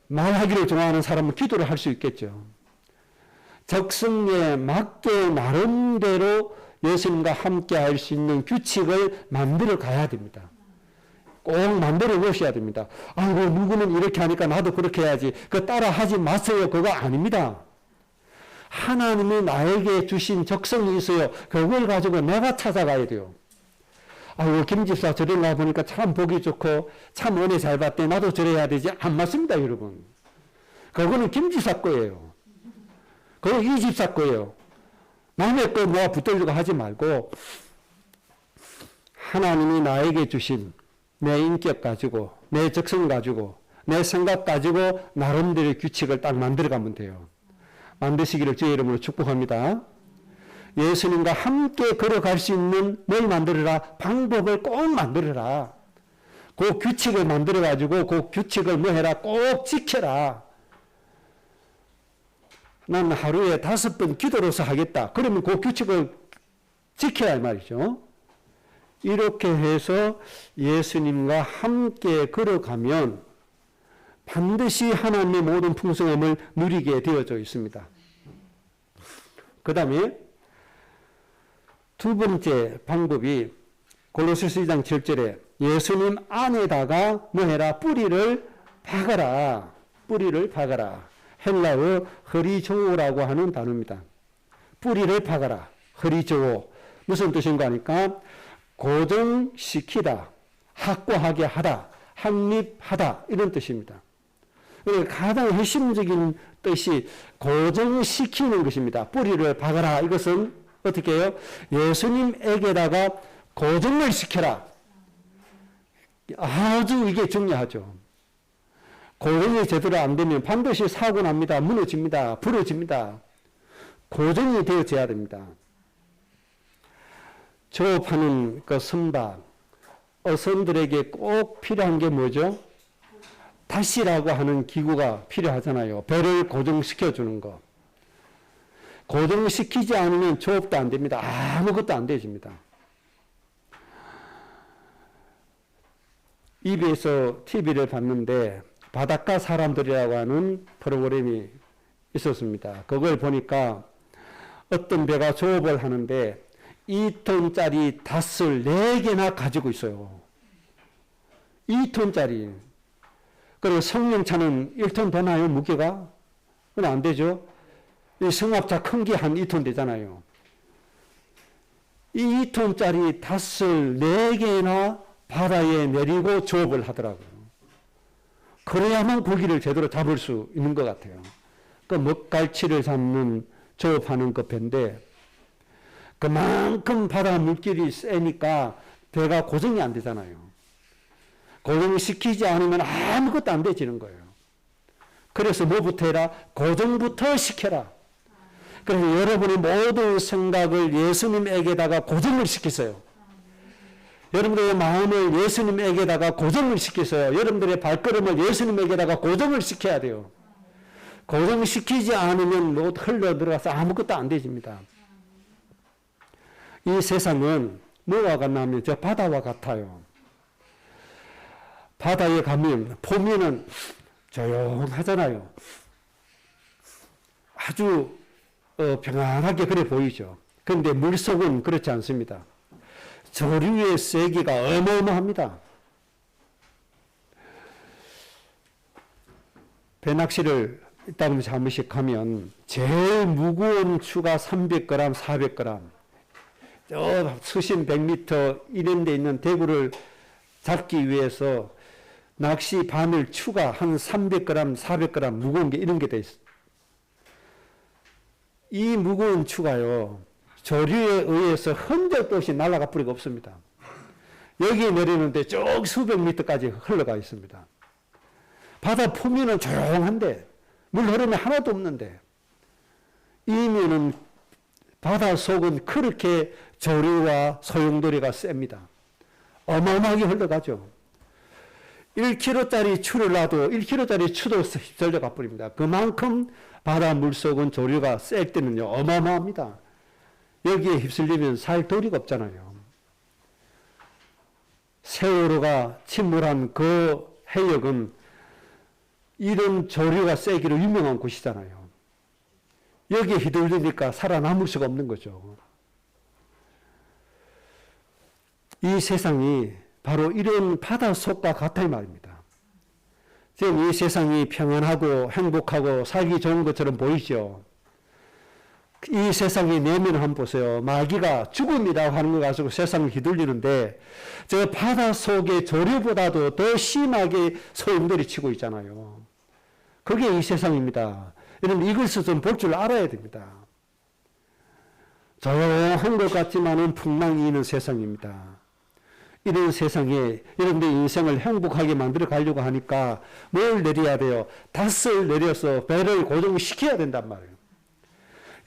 말하기를 좋아하는 사람은 기도를 할 수 있겠죠. 적성에 맞게 나름대로 예수님과 함께 할 수 있는 규칙을 만들어 가야 됩니다. 꼭 만들어 놓으셔야 됩니다. 아이고, 누구는 이렇게 하니까 나도 그렇게 해야지. 그거 따라 하지 마세요. 그거 아닙니다. 하나님이 나에게 주신 적성이 있어요. 그걸 가지고 내가 찾아가야 돼요. 아이고, 김집사 저런 가 보니까 참 보기 좋고 참 은혜 잘 받대. 나도 저래야 되지. 안 맞습니다, 여러분. 그거는 김집사 거예요. 그거 이 집사 거예요. 남의 거 모아 붙들려고 하지 말고 하나님이 나에게 주신 내 인격 가지고 내 적성 가지고 내 생각 가지고 나름대로의 규칙을 딱 만들어가면 돼요. 만드시기를 주의 이름으로 축복합니다. 예수님과 함께 걸어갈 수 있는 뭘 만들어라? 방법을 꼭 만들어라. 그 규칙을 만들어가지고 그 규칙을 뭐 해라? 꼭 지켜라. 난 하루에 5번 기도로서 하겠다. 그러면 그 규칙을 지켜야 할 말이죠. 이렇게 해서 예수님과 함께 걸어가면 반드시 하나님의 모든 풍성함을 누리게 되어져 있습니다. 그 다음에 두 번째 방법이 골로새서 2장 7절에 예수님 안에다가 뭐 해라? 뿌리를 박아라. 뿌리를 박아라. 헬라어 허리조오라고 하는 단어입니다. 뿌리를 박아라. 허리조오. 무슨 뜻인가 하니까 고정시키다, 확고하게 하다, 확립하다 이런 뜻입니다. 가장 핵심적인 뜻이 고정시키는 것입니다. 뿌리를 박아라. 이것은 어떻게 해요? 예수님에게다가 고정을 시켜라. 아주 이게 중요하죠. 고정이 제대로 안 되면 반드시 사고 납니다. 무너집니다. 부러집니다. 고정이 되어져야 됩니다. 조업하는 그 선박, 어선들에게 꼭 필요한 게 뭐죠? 다시라고 하는 기구가 필요하잖아요. 배를 고정시켜주는 거. 고정시키지 않으면 조업도 안 됩니다. 아무것도 안 되집니다. EBS TV를 봤는데 바닷가 사람들이라고 하는 프로그램이 있었습니다. 그걸 보니까 어떤 배가 조업을 하는데 2톤짜리 닷을 4개나 가지고 있어요. 2톤짜리. 그리고 성령차는 1톤 되나요? 무게가? 그건 안 되죠. 이 승합차 큰 게 한 2톤 되잖아요. 이 2톤짜리 닷을 4개나 바다에 내리고 조업을 하더라고요. 그래야만 고기를 제대로 잡을 수 있는 것 같아요. 그 먹갈치를 잡는 조업하는 그 배인데 그만큼 바다 물길이 세니까 배가 고정이 안 되잖아요. 고정시키지 않으면 아무것도 안 되지는 거예요. 그래서 뭐부터 해라? 고정부터 시켜라. 그래서 여러분의 모든 생각을 예수님에게다가 고정을 시키세요. 여러분들의 마음을 예수님에게다가 고정을 시키세요. 여러분들의 발걸음을 예수님에게다가 고정을 시켜야 돼요. 고정시키지 않으면 뭐 흘러 들어가서 아무것도 안 되집니다. 이 세상은 뭐와 같냐면 저 바다와 같아요. 바다에 가면 보면은 조용하잖아요. 아주 평안하게 그래 보이죠. 그런데 물속은 그렇지 않습니다. 조류의 세기가 어마어마합니다. 배낚시를 이따가면서 한 번씩 하면 제일 무거운 추가 300g, 400g 저 수심 100m 이런 데 있는 대구를 잡기 위해서 낚시 바늘 추가 한 300g, 400g 무거운 게 이런 게 돼 있어요. 이 무거운 추가요. 조류에 의해서 흔적도 없이 날아가 버리고 없습니다. 여기에 내리는데 쭉 수백 미터까지 흘러가 있습니다. 바다 표면은 조용한데 물 흐름이 하나도 없는데 이면은 바다 속은 그렇게 조류와 소용돌이가 셉니다. 어마어마하게 흘러가죠. 1kg짜리 추를 놔도 1kg짜리 추도 휩쓸려가 버립니다. 그만큼 바다 물속은 조류가 셀 때는요 어마어마합니다. 여기에 휩쓸리면 살 도리가 없잖아요. 세월호가 침몰한 그 해역은 이런 조류가 세기로 유명한 곳이잖아요. 여기에 휘둘리니까 살아남을 수가 없는 거죠. 이 세상이 바로 이런 바다 속과 같아 말입니다. 지금 이 세상이 평안하고 행복하고 살기 좋은 것처럼 보이죠. 이 세상의 내면을 한번 보세요. 마귀가 죽음이라고 하는 것 가지고 세상을 휘둘리는데 저 바다 속의 조류보다도 더 심하게 소용돌이 치고 있잖아요. 그게 이 세상입니다. 여러분 이것을 좀 볼 줄 알아야 됩니다. 조용한 것 같지만은 풍랑이 있는 세상입니다. 이런 세상에 여러분들 인생을 행복하게 만들어 가려고 하니까 뭘 내려야 돼요? 닷을 내려서 배를 고정시켜야 된단 말이에요.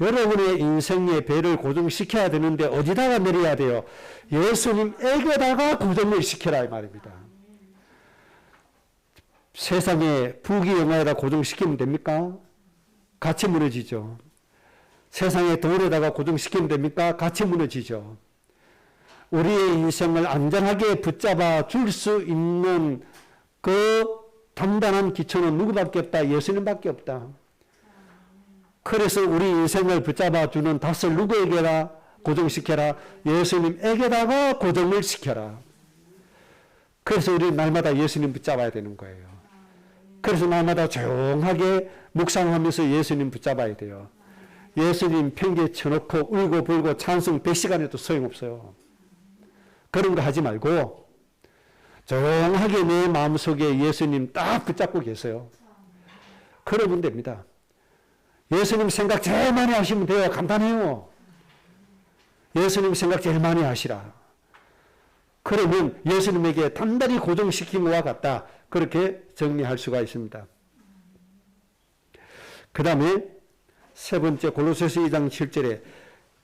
여러분의 인생에 배를 고정시켜야 되는데 어디다가 내려야 돼요? 예수님에게다가 고정을 시켜라 이 말입니다. 세상에 부귀영화에다 고정시키면 됩니까? 같이 무너지죠. 세상의 돈에다가 고정시키면 됩니까? 같이 무너지죠. 우리의 인생을 안전하게 붙잡아 줄 수 있는 그 단단한 기초는 누구밖에 없다? 예수님밖에 없다. 그래서 우리 인생을 붙잡아 주는 닷을 누구에게라 고정시켜라? 예수님에게다가 고정을 시켜라. 그래서 우리 날마다 예수님 붙잡아야 되는 거예요. 그래서 날마다 조용하게 묵상하면서 예수님 붙잡아야 돼요. 예수님 팽개 쳐놓고 울고 불고 찬송 100시간 해도 소용없어요. 그런 거 하지 말고 조용하게 내 마음속에 예수님 딱 붙잡고 계세요. 그러면 됩니다. 예수님 생각 제일 많이 하시면 돼요. 간단해요. 예수님 생각 제일 많이 하시라. 그러면 예수님에게 단단히 고정시킨 것과 같다. 그렇게 정리할 수가 있습니다. 그 다음에 세 번째 골로새서 2장 7절에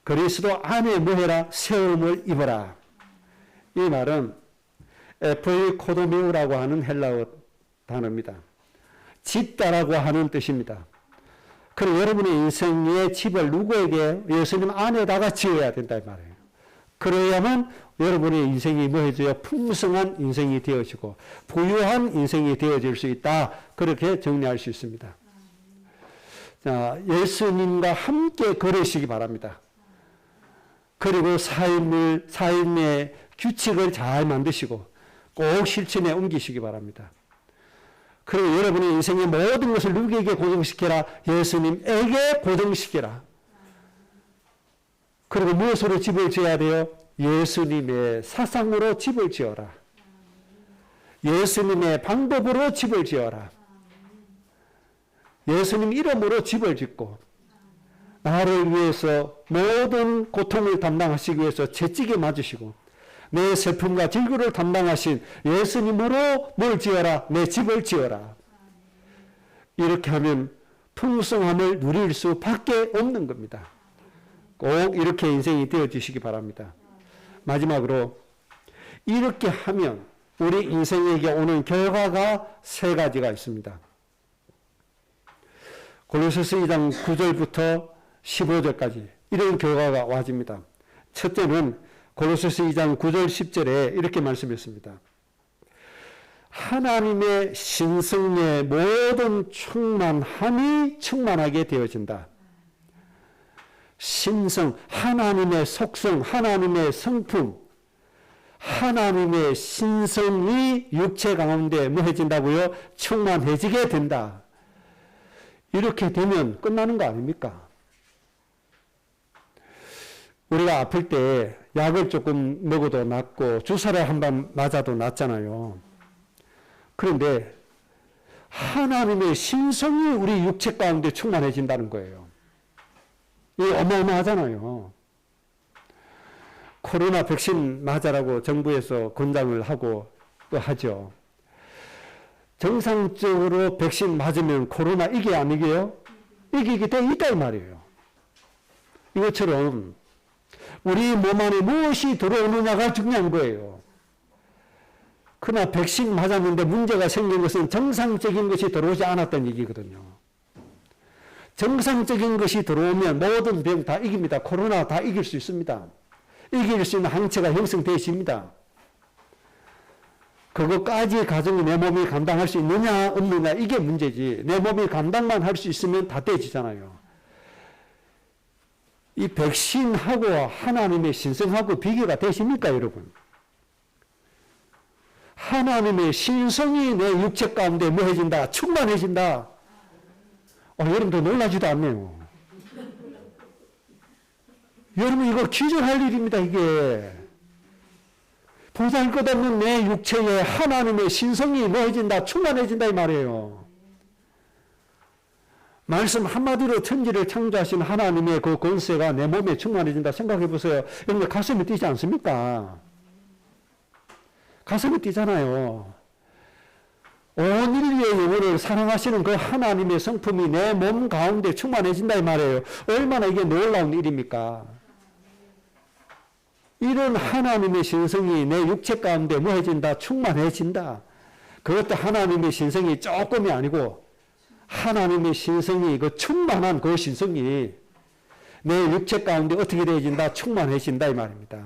그리스도 안에 뭐해라? 세움을 입어라. 이 말은 에프코도메우라고 하는 헬라어 단어입니다. 짓다라고 하는 뜻입니다. 그리고 여러분의 인생의 집을 누구에게? 예수님 안에다가 지어야 된다 이 말이에요. 그래야만 여러분의 인생이 뭐해져요? 풍성한 인생이 되어지고 부유한 인생이 되어질 수 있다. 그렇게 정리할 수 있습니다. 자, 예수님과 함께 걸으시기 바랍니다. 그리고 삶의 규칙을 잘 만드시고 꼭 실천에 옮기시기 바랍니다. 그리고 여러분의 인생의 모든 것을 누구에게 고정시켜라? 예수님에게 고정시켜라. 그리고 무엇으로 집을 지어야 돼요? 예수님의 사상으로 집을 지어라. 예수님의 방법으로 집을 지어라. 예수님 이름으로 집을 짓고 나를 위해서 모든 고통을 담당하시기 위해서 채찍에 맞으시고 내 슬픔과 질구를 담당하신 예수님으로 뭘 지어라? 내 집을 지어라. 이렇게 하면 풍성함을 누릴 수밖에 없는 겁니다. 꼭 이렇게 인생이 되어주시기 바랍니다. 마지막으로 이렇게 하면 우리 인생에게 오는 결과가 세 가지가 있습니다. 골로새서 2장 9절부터 15절까지 이런 결과가 와집니다. 첫째는 골로새서 2장 9절 10절에 이렇게 말씀했습니다. 하나님의 신성의 모든 충만함이 충만하게 되어진다. 신성, 하나님의 속성, 하나님의 성품, 하나님의 신성이 육체 가운데 뭐 해진다고요? 충만해지게 된다. 이렇게 되면 끝나는 거 아닙니까? 우리가 아플 때 약을 조금 먹어도 낫고 주사를 한 번 맞아도 낫잖아요. 그런데 하나님의 신성이 우리 육체 가운데 충만해진다는 거예요. 이게 어마어마하잖아요. 코로나 백신 맞으라고 정부에서 권장을 하고 또 하죠. 정상적으로 백신 맞으면 코로나 이게 안 이겨요? 이기게 돼 있다 이 말이에요. 이것처럼 우리 몸 안에 무엇이 들어오느냐가 중요한 거예요. 그러나 백신 맞았는데 문제가 생긴 것은 정상적인 것이 들어오지 않았던 얘기거든요. 정상적인 것이 들어오면 모든 병 다 이깁니다. 코로나 다 이길 수 있습니다. 이길 수 있는 항체가 형성되십니다. 그것까지 가정이 내 몸이 감당할 수 있느냐 없느냐 이게 문제지. 내 몸이 감당만 할 수 있으면 다 떼지잖아요. 이 백신하고 하나님의 신성하고 비교가 되십니까 여러분? 하나님의 신성이 내 육체 가운데 뭐해진다? 충만해진다. 여러분도 놀라지도 않네요. 여러분 이거 기절할 일입니다 이게. 보잘것없는 내 육체에 하나님의 신성이 뭐해진다? 충만해진다 이 말이에요. 말씀 한마디로 천지를 창조하신 하나님의 그 권세가 내 몸에 충만해진다 생각해 보세요. 여러분 가슴이 뛰지 않습니까? 가슴이 뛰잖아요. 온 인류의 영혼을 사랑하시는 그 하나님의 성품이 내 몸 가운데 충만해진다 이 말이에요. 얼마나 이게 놀라운 일입니까? 이런 하나님의 신성이 내 육체 가운데 뭐해진다? 충만해진다. 그것도 하나님의 신성이 조금이 아니고 하나님의 신성이 그 충만한 그 신성이 내 육체 가운데 어떻게 되어진다? 충만해진다 이 말입니다.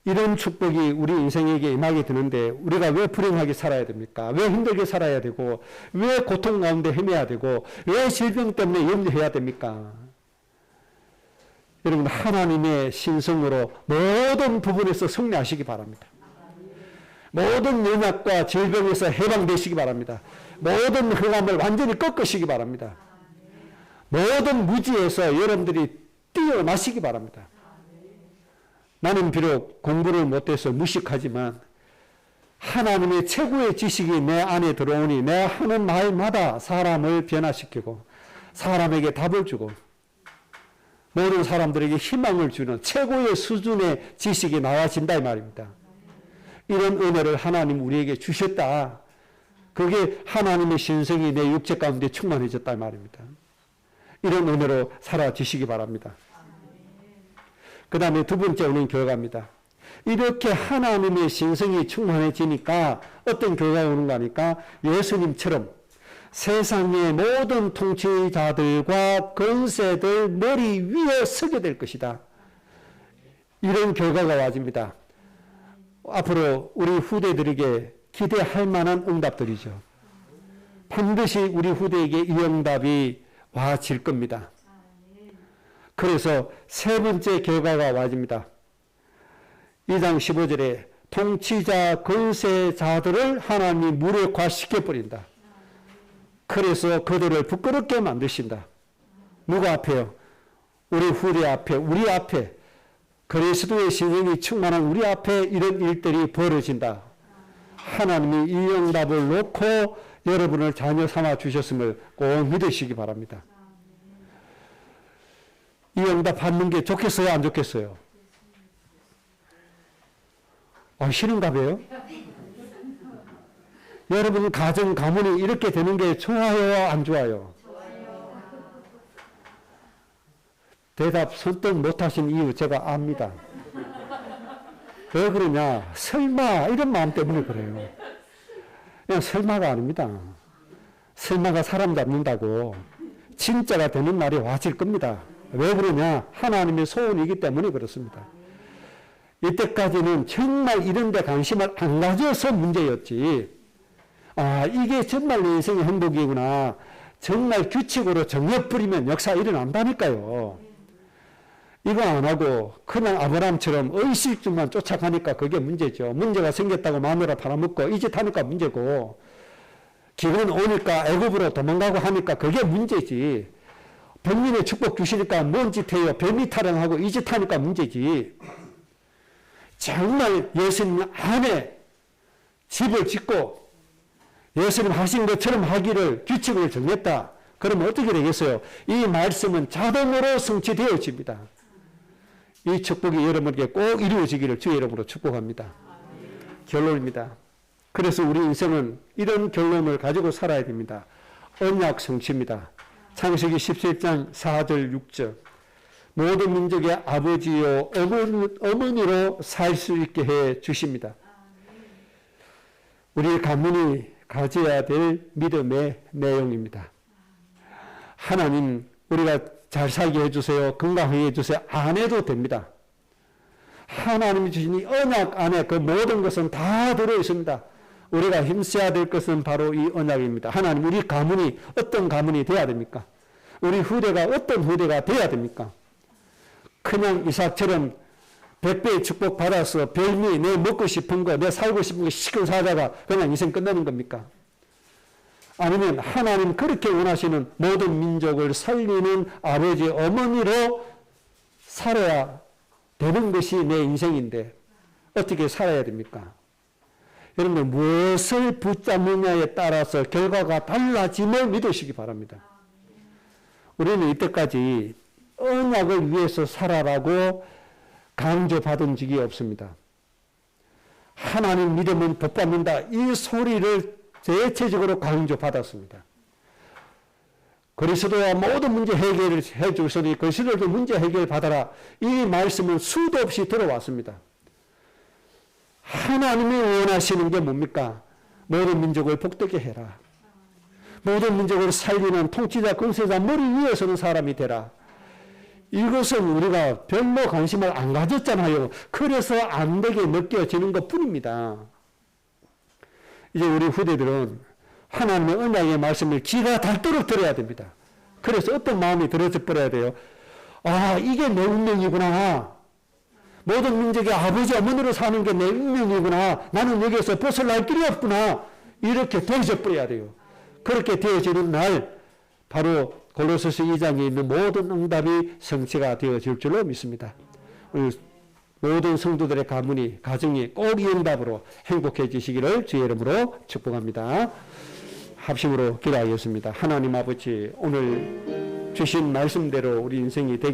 이런 축복이 우리 인생에게 임하게 되는데 우리가 왜 불행하게 살아야 됩니까? 왜 힘들게 살아야 되고 왜 고통 가운데 헤매야 되고 왜 질병 때문에 염려해야 됩니까? 여러분 하나님의 신성으로 모든 부분에서 승리하시기 바랍니다. 모든 연약과 질병에서 해방되시기 바랍니다. 모든 흑암을 완전히 꺾으시기 바랍니다. 모든 무지에서 여러분들이 뛰어나시기 바랍니다. 나는 비록 공부를 못해서 무식하지만 하나님의 최고의 지식이 내 안에 들어오니 내 하는 말마다 사람을 변화시키고 사람에게 답을 주고 모든 사람들에게 희망을 주는 최고의 수준의 지식이 나와진다 이 말입니다. 이런 은혜를 하나님 우리에게 주셨다. 그게 하나님의 신성이 내 육체 가운데 충만해졌다 이 말입니다. 이런 은혜로 살아주시기 바랍니다. 그 다음에 두 번째 오는 결과입니다. 이렇게 하나님의 신성이 충만해지니까 어떤 결과가 오는 거니까 예수님처럼 세상의 모든 통치자들과 권세들 머리 위에 서게 될 것이다. 이런 결과가 와집니다. 앞으로 우리 후대들에게 기대할 만한 응답들이죠. 반드시 우리 후대에게 이 응답이 와질 겁니다. 그래서 세 번째 결과가 와집니다. 2장 15절에 통치자 권세자들을 하나님이 무력화시켜버린다. 그래서 그들을 부끄럽게 만드신다. 누가 앞에요? 우리 후대 앞에, 우리 앞에, 그리스도의 신령이 충만한 우리 앞에 이런 일들이 벌어진다. 하나님이 이 응답을 놓고 여러분을 자녀 삼아 주셨음을 꼭 믿으시기 바랍니다. 이 응답 받는 게 좋겠어요? 안 좋겠어요? 싫은가 봐요? 여러분 가정, 가문이 이렇게 되는 게 좋아요? 안 좋아요? 대답 선뜻 못하신 이유 제가 압니다. 왜 그러냐? 설마 이런 마음 때문에 그래요. 그냥 설마가 아닙니다. 설마가 사람 잡는다고 진짜가 되는 날이 와질 겁니다. 왜 그러냐? 하나님의 소원이기 때문에 그렇습니다. 이때까지는 정말 이런 데 관심을 안 가져서 문제였지. 이게 정말 내 인생의 행복이구나. 정말 규칙으로 정해버리면 역사 일어난다니까요. 이거 안 하고 그냥 아브라함처럼 의식주만 쫓아가니까 그게 문제죠. 문제가 생겼다고 마누라 팔아먹고 이 짓 하니까 문제고, 기근 오니까 애굽으로 도망가고 하니까 그게 문제지. 백민의 축복 주시니까 뭔 짓 해요? 별미 타령하고 이 짓 하니까 문제지. 정말 예수님 안에 집을 짓고 예수님 하신 것처럼 하기를 규칙을 정했다. 그러면 어떻게 되겠어요? 이 말씀은 자동으로 성취되어집니다. 이 축복이 여러분에게 꼭 이루어지기를 주의 이름으로 축복합니다. 결론입니다. 그래서 우리 인생은 이런 결론을 가지고 살아야 됩니다. 언약 성취입니다. 창세기 17장 4절 6절. 모든 민족의 아버지요 어머니로 살 수 있게 해 주십니다. 우리 가문이 가져야 될 믿음의 내용입니다. 하나님, 우리가 잘 살게 해주세요. 건강하게 해주세요. 안 해도 됩니다. 하나님이 주신 이 언약 안에 그 모든 것은 다 들어있습니다. 우리가 힘써야 될 것은 바로 이 언약입니다. 하나님, 우리 가문이 어떤 가문이 돼야 됩니까? 우리 후대가 어떤 후대가 돼야 됩니까? 그냥 이삭처럼 100배의 축복 받아서 별미, 내 먹고 싶은 거, 내 살고 싶은 거 시큰 사다가 그냥 인생 끝내는 겁니까? 아니면 하나님 그렇게 원하시는 모든 민족을 살리는 아버지, 어머니로 살아야 되는 것이 내 인생인데 어떻게 살아야 됩니까? 여러분들 무엇을 붙잡느냐에 따라서 결과가 달라짐을 믿으시기 바랍니다. 우리는 이때까지 언약을 위해서 살아라고 강조받은 적이 없습니다. 하나님 믿으면 복받는다. 이 소리를 대체적으로 강조받았습니다. 그리스도와 모든 문제 해결을 해주시니 그리스도도 문제 해결 받아라. 이 말씀은 수도 없이 들어왔습니다. 하나님이 원하시는 게 뭡니까? 모든 민족을 복되게 해라. 모든 민족을 살리는 통치자, 권세자, 머리 위에 서는 사람이 되라. 이것은 우리가 별로 관심을 안 가졌잖아요. 그래서 안 되게 느껴지는 것 뿐입니다. 이제 우리 후대들은 하나님의 언약의 말씀을 귀가 닳도록 들어야 됩니다. 그래서 어떤 마음이 들어져 버려야 돼요? 이게 내 운명이구나. 모든 민족의 아버지 어머니로 사는 게 내 운명이구나. 나는 여기에서 벗어날 길이 없구나. 이렇게 되어져 버려야 돼요. 그렇게 되어지는 날 바로 골로새서 2장에 있는 모든 응답이 성취가 되어질 줄로 믿습니다. 모든 성도들의 가문이, 가정이 꼭 이 응답으로 행복해지시기를 주의 이름으로 축복합니다. 합심으로 기도하겠습니다. 하나님 아버지, 오늘 주신 말씀대로 우리 인생이 되기